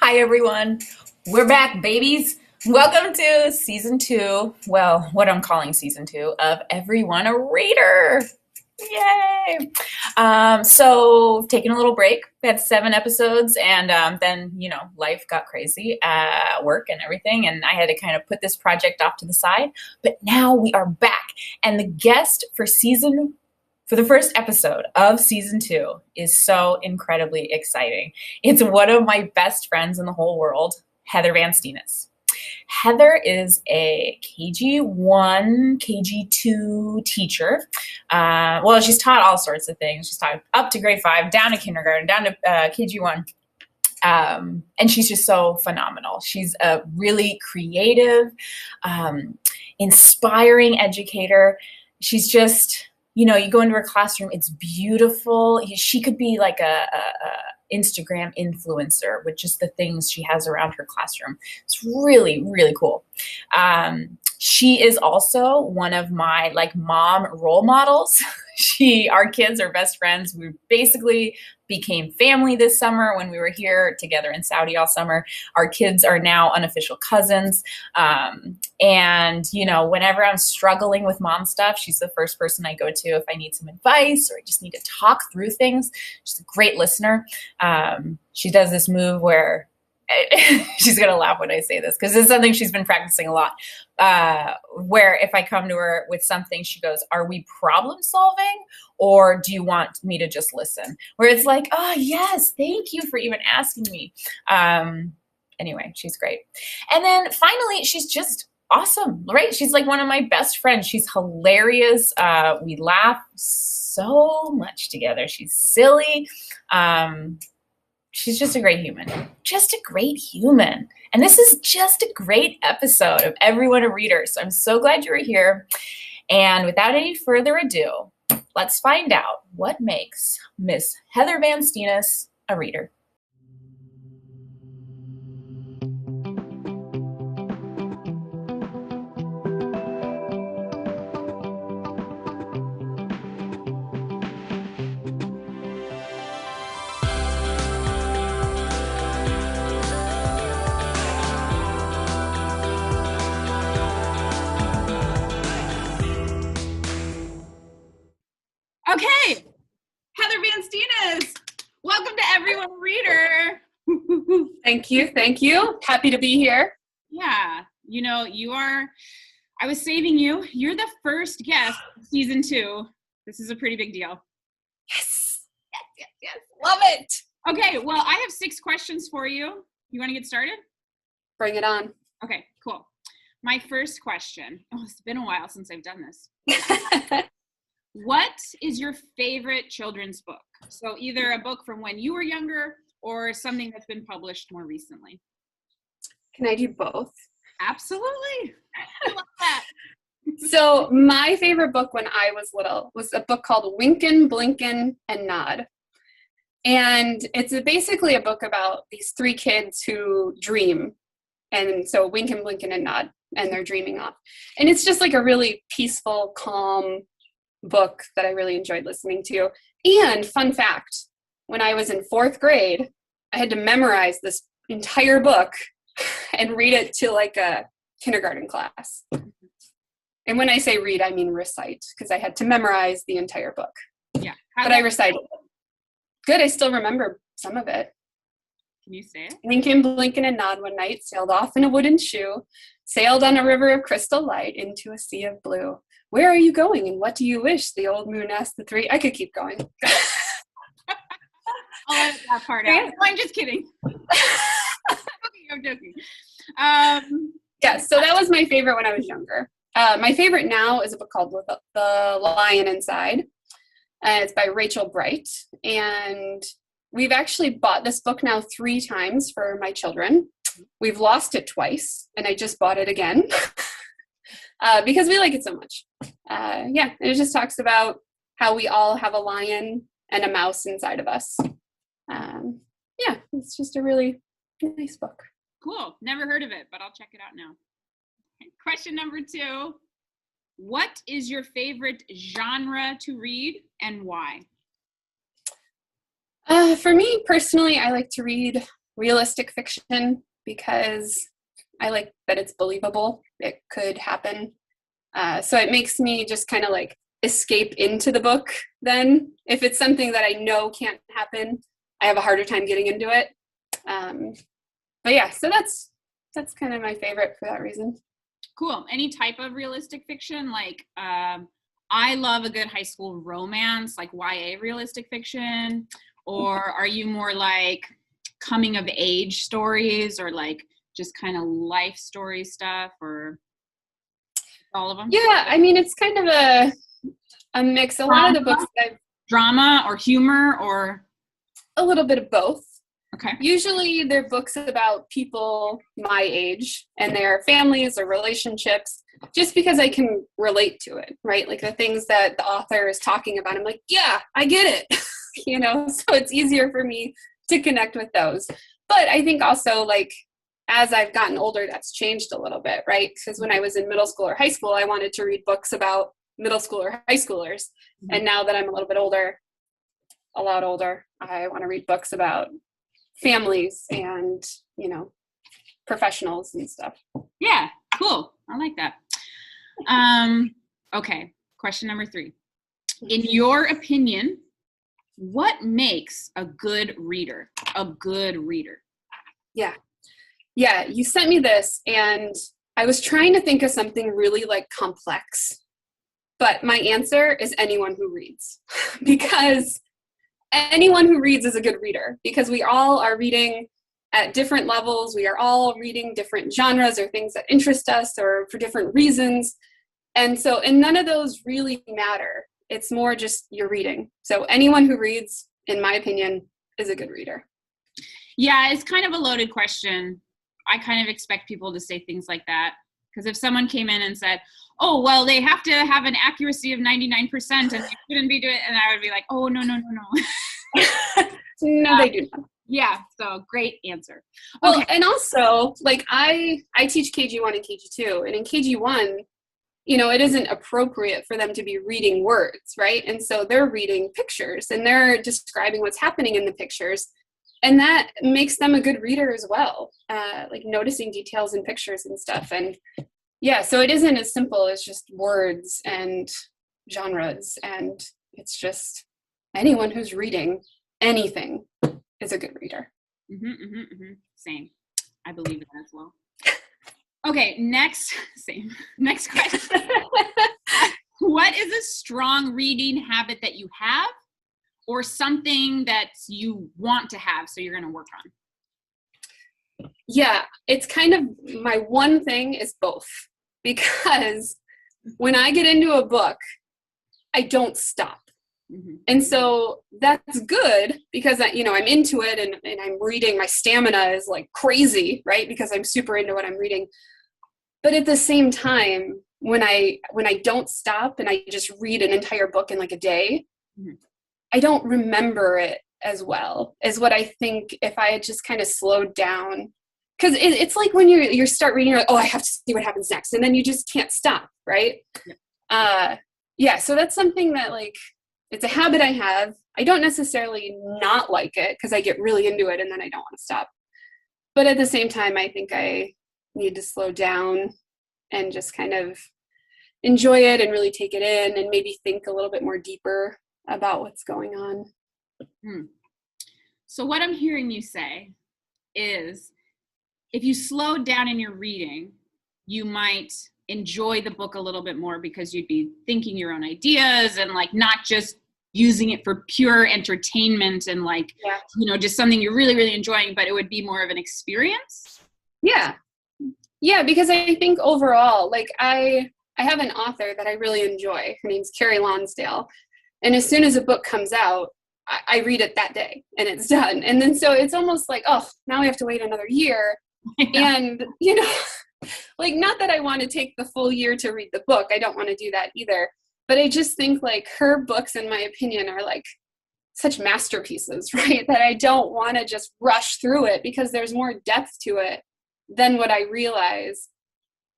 Hi, everyone. We're back, babies. Welcome to season two. Well, what I'm calling season two of Everyone a Reader. Yay! So taking a little break. We had 7 episodes, and then life got crazy, work and everything, and I had to kind of put this project off to the side. But now we are back, and the guest for the first episode of season two is so incredibly exciting. It's one of my best friends in the whole world, Heather Van Steenis. Heather is a KG1, KG2 teacher. Well, she's taught all sorts of things. She's taught up to grade 5, down to kindergarten, down to KG1. And she's just so phenomenal. She's a really creative, inspiring educator. She's just, you go into her classroom, it's beautiful. She could be like a Instagram influencer with just the things she has around her classroom. It's really, really cool. She is also one of my mom role models. Our kids are best friends. We basically became family this summer when we were here together in Saudi all summer. Our kids are now unofficial cousins. And whenever I'm struggling with mom stuff, she's the first person I go to if I need some advice or I just need to talk through things. She's a great listener. She does this move where she's going to laugh when I say this because it's something she's been practicing a lot, where if I come to her with something, she goes, "Are we problem solving or do you want me to just listen?" Where it's like, "Oh, yes, thank you for even asking me." Anyway, she's great. And then finally, she's just awesome, right? She's like one of my best friends. She's hilarious. We laugh so much together. She's silly. She's just a great human. Just a great human. And this is just a great episode of Everyone a Reader. So I'm so glad you were here. And without any further ado, let's find out what makes Miss Heather Van Steenis a reader. Okay, Heather Van Steenis, welcome to Everyone a Reader. Thank you. Happy to be here. Yeah, I was saving you. You're the first guest of season 2. This is a pretty big deal. Yes. Love it. Okay, well, I have 6 questions for you. You want to get started? Bring it on. Okay, cool. My first question. Oh, it's been a while since I've done this. What is your favorite children's book? So either a book from when you were younger or something that's been published more recently. Can I do both? Absolutely. I love that. So my favorite book when I was little was a book called Winkin', Blinkin', and Nod. And it's basically a book about these 3 kids who dream. And so Winkin', Blinkin', and Nod, and they're dreaming off. And it's just like a really peaceful, calm book that I really enjoyed listening to. And fun fact, when I was in 4th grade, I had to memorize this entire book and read it to like a kindergarten class. And when I say read, I mean recite, because I had to memorize the entire book. Yeah. But I recited it. Good, I still remember some of it. Can you say it? Winkin', Blinkin', and Nod one night sailed off in a wooden shoe, sailed on a river of crystal light into a sea of blue. Where are you going and what do you wish? The old moon asked the 3. I could keep going. I'll edit that part out. I'm just kidding. I'm joking. Yeah, so that was my favorite when I was younger. My favorite now is a book called The Lion Inside. It's by Rachel Bright. And we've actually bought this book now 3 times for my children. We've lost it twice, and I just bought it again. Because we like it so much. And it just talks about how we all have a lion and a mouse inside of us. It's just a really nice book. Cool. Never heard of it, but I'll check it out now. Okay. Question number 2. What is your favorite genre to read and why? For me personally, I like to read realistic fiction because I like that it's believable. It could happen. So it makes me just kind of like escape into the book then. If it's something that I know can't happen, I have a harder time getting into it. But yeah, so that's kind of my favorite for that reason. Cool. Any type of realistic fiction? Like, I love a good high school romance, like YA realistic fiction. Or are you more like coming of age stories or like just kind of life story stuff or all of them? Yeah, I mean, it's kind of a mix. A lot of the books that I've... Drama or humor or? A little bit of both. Okay. Usually they're books about people my age and their families or relationships, just because I can relate to it, right? Like the things that the author is talking about, I'm like, yeah, I get it, so it's easier for me to connect with those. But I think also like as I've gotten older, that's changed a little bit, right? Because when I was in middle school or high school, I wanted to read books about middle school or high schoolers. Mm-hmm. And now that I'm a little bit older, a lot older, I want to read books about families and, professionals and stuff. Yeah, cool. I like that. Okay, question number 3. In your opinion, what makes a good reader a good reader? Yeah, you sent me this, and I was trying to think of something really like complex, but my answer is anyone who reads, because anyone who reads is a good reader, because we all are reading at different levels. We are all reading different genres or things that interest us or for different reasons. And none of those really matter. It's more just you're reading. So anyone who reads, in my opinion, is a good reader. Yeah, it's kind of a loaded question. I kind of expect people to say things like that. Because if someone came in and said, oh, well, they have to have an accuracy of 99% and they shouldn't be doing it, and I would be like, oh, no. No, they do not. Yeah, so great answer. Well, okay. And also, like, I teach KG1 and KG2, and in KG1, it isn't appropriate for them to be reading words, right? And so they're reading pictures, and they're describing what's happening in the pictures, and that makes them a good reader as well, like noticing details in pictures and stuff. And yeah, so it isn't as simple as just words and genres, and it's just anyone who's reading anything is a good reader. Same. I believe in that as well. Okay, next question. What is a strong reading habit that you have, or something that you want to have so you're going to work on? Yeah, it's kind of my one thing is both, because when I get into a book, I don't stop. Mm-hmm. And so that's good because I'm into it and I'm reading. My stamina is like crazy, right? Because I'm super into what I'm reading. But at the same time, when I don't stop and I just read an entire book in like a day, mm-hmm. I don't remember it as well as what I think if I had just kind of slowed down. Because it's like when you start reading, you're like, oh, I have to see what happens next. And then you just can't stop, right? Yeah. So that's something that, like, it's a habit I have. I don't necessarily not like it because I get really into it and then I don't want to stop. But at the same time, I think I need to slow down and just kind of enjoy it and really take it in and maybe think a little bit more deeper about what's going on. So what I'm hearing you say is if you slow down in your reading, you might enjoy the book a little bit more because you'd be thinking your own ideas and like not just using it for pure entertainment and like, just something you're really, really enjoying, but it would be more of an experience. Yeah. Yeah, because I think overall, like I have an author that I really enjoy. Her name's Carrie Lonsdale. And as soon as a book comes out, I read it that day and it's done. And then so it's almost like, oh, now we have to wait another year. And, like, not that I want to take the full year to read the book. I don't want to do that either. But I just think like her books, in my opinion, are like such masterpieces, right? That I don't want to just rush through it because there's more depth to it than what I realize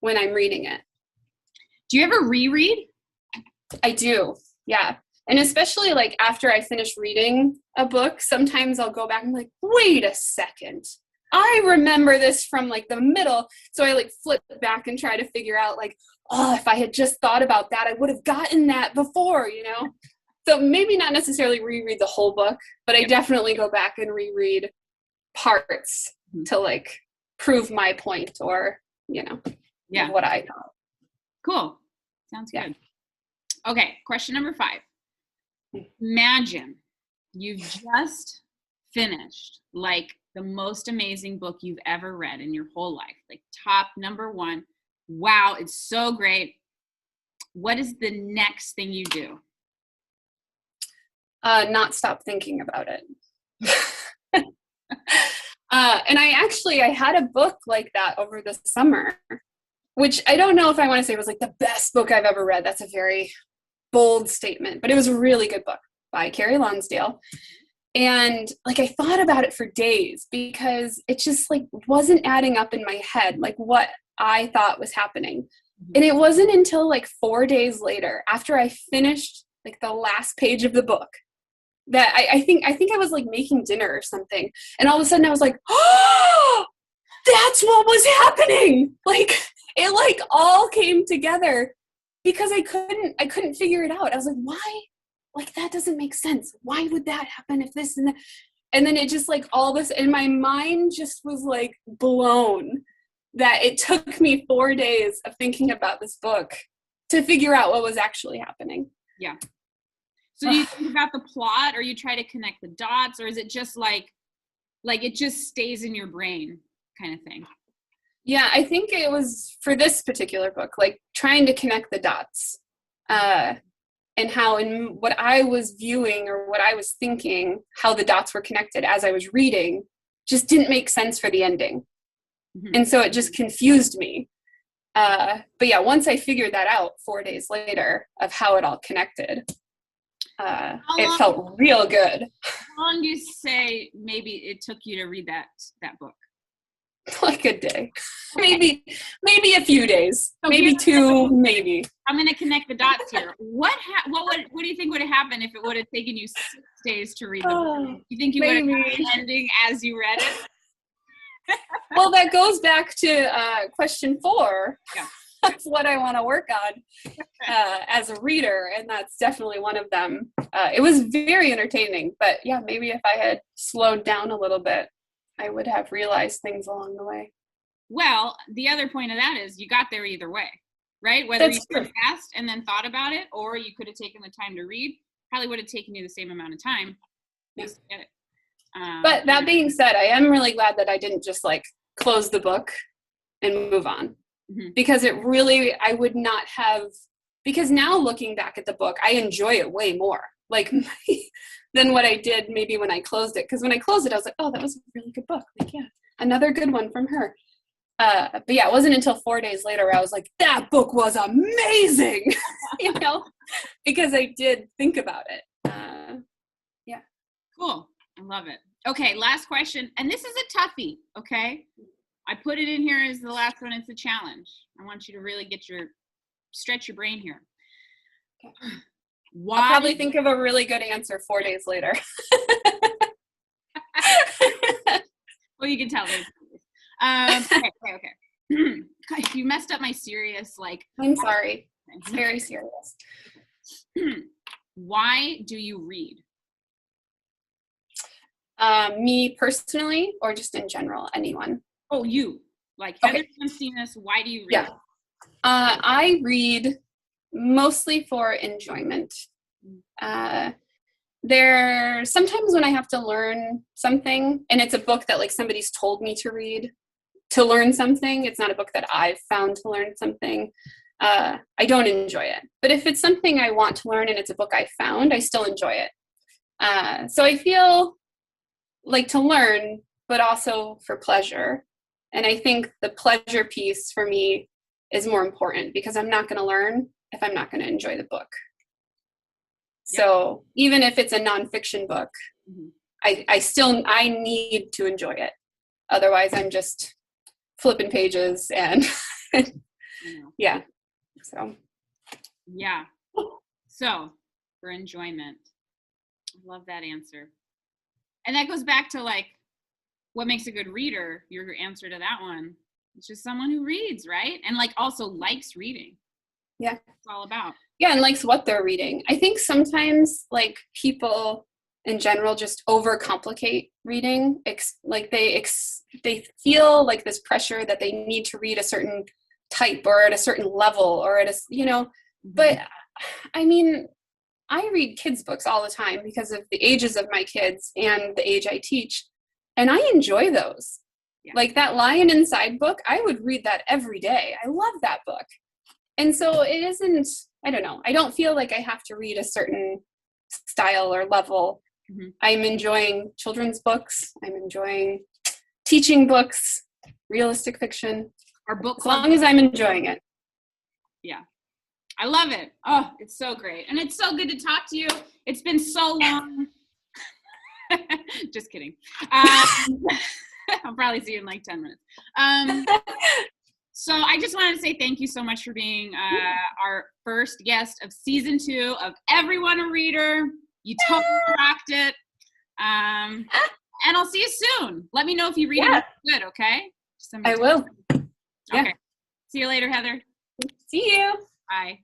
when I'm reading it. Do you ever reread? I do. Yeah. And especially like after I finish reading a book, sometimes I'll go back and be like, wait a second. I remember this from like the middle. So I like flip back and try to figure out like, oh, if I had just thought about that, I would have gotten that before, you know? So maybe not necessarily reread the whole book, but I definitely go back and reread parts to like prove my point or, you know, what I thought. Cool. Sounds good. Okay, question number 5. Imagine you've just finished like the most amazing book you've ever read in your whole life, like top number 1. Wow, it's so great. What is the next thing you do? Not stop thinking about it. And I had a book like that over the summer, which I don't know if I want to say was like the best book I've ever read. That's a very bold statement, but it was a really good book by Carrie Lonsdale. And like, I thought about it for days because it just like wasn't adding up in my head, like what I thought was happening. And it wasn't until like 4 days later, after I finished like the last page of the book, that I think I was like making dinner or something. And all of a sudden I was like, oh, that's what was happening. Like it like all came together because I couldn't figure it out. I was like, why? Like that doesn't make sense. Why would that happen if this and that? And then it just like all this, and my mind just was like blown that it took me 4 days of thinking about this book to figure out what was actually happening. Yeah. So do you think about the plot, or you try to connect the dots, or is it just like it just stays in your brain kind of thing? Yeah, I think it was for this particular book, like trying to connect the dots, and how in what I was viewing or what I was thinking, how the dots were connected as I was reading just didn't make sense for the ending. And so it just confused me. But yeah, once I figured that out 4 days later of how it all connected, it felt real good. How long do you say maybe it took you to read that book? Like a day. Maybe a few days. So maybe 2, maybe. I'm going to connect the dots here. What do you think would have happened if it would have taken you 6 days to read the book? You think you would have gotten the ending as you read it? Well, that goes back to question 4. Yeah. That's what I want to work on as a reader, and that's definitely one of them. It was very entertaining, but yeah, maybe if I had slowed down a little bit, I would have realized things along the way. Well, the other point of that is you got there either way, right? Whether you went fast and then thought about it, or you could have taken the time to read, probably would have taken you the same amount of time just to get it. But that being said, I am really glad that I didn't just like close the book and move on. Because it really, I would not have, because now looking back at the book, I enjoy it way more like than what I did maybe when I closed it. Because when I closed it, I was like, oh, that was a really good book. Like, yeah, another good one from her. But yeah, it wasn't until 4 days later where I was like, that book was amazing, you know, because I did think about it. Yeah. Cool. I love it. Okay, last question. And this is a toughie, okay? I put it in here as the last one. It's a challenge. I want you to really stretch your brain here. Why? I'll probably think of a really good answer 4 days later. Well, you can tell. Okay. You messed up my serious, like. I'm sorry. It's very serious. Why do you read? Me personally, or just in general, anyone? Oh, you. Like Heather Steenis, why do you read? Yeah. I read mostly for enjoyment. There's sometimes when I have to learn something, and it's a book that like somebody's told me to read to learn something. It's not a book that I've found to learn something. I don't enjoy it. But if it's something I want to learn and it's a book I found, I still enjoy it. So I feel like to learn, but also for pleasure. And I think the pleasure piece for me is more important because I'm not going to learn if I'm not going to enjoy the book. Yep. So even if it's a nonfiction book, I need to enjoy it. Otherwise, I'm just flipping pages and yeah. So for enjoyment, I love that answer. And that goes back to like what makes a good reader? Your answer to that one. It's just someone who reads, right? And like also likes reading. Yeah. That's what it's all about. Yeah, and likes what they're reading. I think sometimes like people in general just overcomplicate reading. They feel like this pressure that they need to read a certain type or at a certain level or at a, but I mean, I read kids books all the time because of the ages of my kids and the age I teach, and I enjoy those. Yeah. Like that Lion Inside book, I would read that every day. I love that book. And so it isn't, I don't know, I don't feel like I have to read a certain style or level. I'm enjoying children's books. I'm enjoying teaching books, realistic fiction. Our book as long as I'm enjoying it. Yeah. I love it. Oh, it's so great. And it's so good to talk to you. It's been so long. Just kidding. I'll probably see you in like 10 minutes. So I just wanted to say thank you so much for being our first guest of season 2 of Everyone a Reader. You totally rocked it. And I'll see you soon. Let me know if you read it good, okay? I will. Okay. See you later, Heather. See you. Bye.